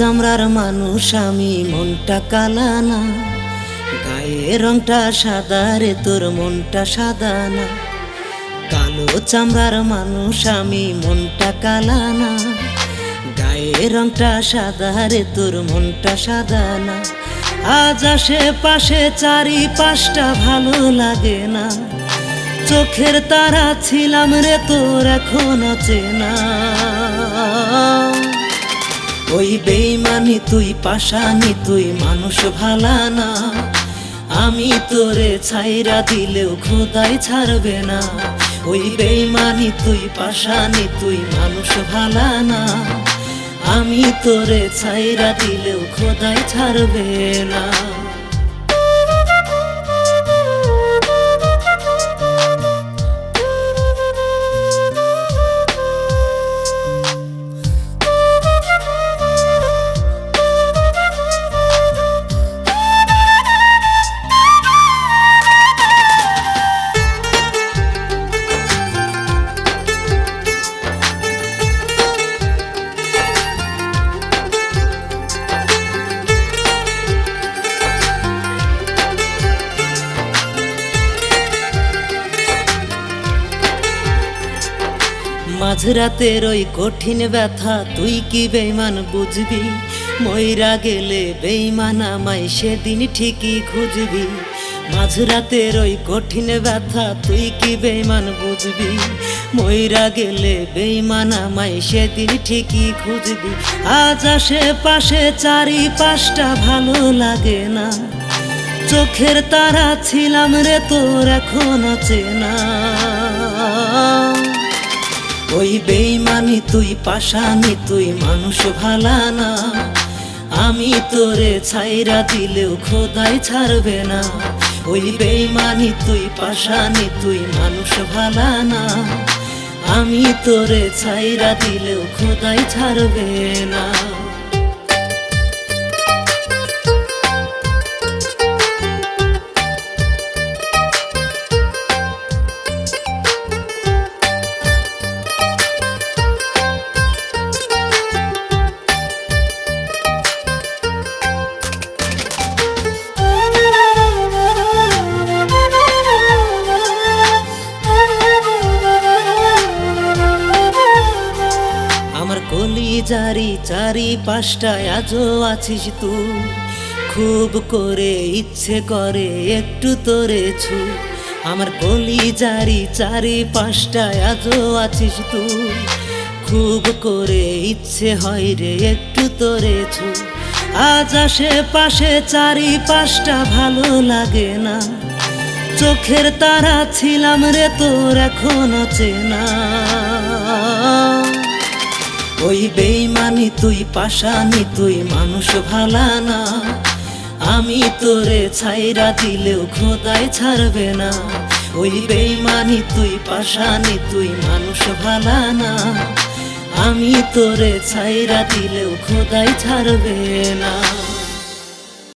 চামড়ার মানুষ আমি, মনটা কালা না, গায়ের রংটা সাদা রে, তোর মনটা সাদা না। কালো চামড়ার মানুষ আমি, মনটা কালা না, গায়ের রংটা সাদা রে, তোর মনটা সাদা না। আজ আশেপাশে চারিপাশটা ভালো লাগে না, চোখের তারা ছিলাম রে তোর এখনো চেনা। ওই বেইমানি তুই পাশানি, তুই মানুষ ভালা না, আমি তোরে ছাইরা দিলেও খোদাই ছাড়বে না। ওই বেইমানি তুই পাশানি, তুই মানুষ ভালা না, আমি তোরে ছাইরা দিলেও খোদাই ছাড়বে না। মাঝরাতের ওই কঠিন ব্যথা তুই কি বেইমান বুঝবি, মইরা গেলে বেইমান আমায় সেদিন ঠিকই খুঁজবি। মাঝরাতের ওই কঠিন ব্যথা তুই কি বেইমান বুঝবি, মইরা গেলে বেইমান আমায় সেদিন ঠিকই খুঁজবি। আজ আশেপাশে চারিপাশটা ভালো লাগে না, চোখের তারা ছিলাম রে তোর এখনো চেনা। ওই বেইমানি তুই পাশানি, তুই মানুষ ভালা না, আমি তোরে ছাইরা দিলেও খোদাই ছাড়বে না। ওই বেইমানি তুই পাশানি, তুই মানুষ ভালা না, আমি তোরে ছাইরা দিলেও খোদাই ছাড়বে না। কলিজারি চারিপাশটায় আজও আছিস তুই, খুব করে ইচ্ছে করে একটু তোরে ছু। আমার কলিজারি চারিপাশটায় আজও আছিস তুই, খুব করে ইচ্ছে হয় রে একটু তোরে ছু। আজ আশেপাশে চারিপাশটা ভালো লাগে না, চোখের তারা ছিলাম রে তোর এখনো চেনা। ওই বেইমানি তুই পাশানি, তুই মানুষ ভালা না, আমি তোরে ছাইরা দিলেও খোদাই ছাড়বে না। ওই বেইমানি তুই পাশানি, তুই মানুষ ভালা না, আমি তোরে ছাইরা দিলেও খোদাই ছাড়বে না।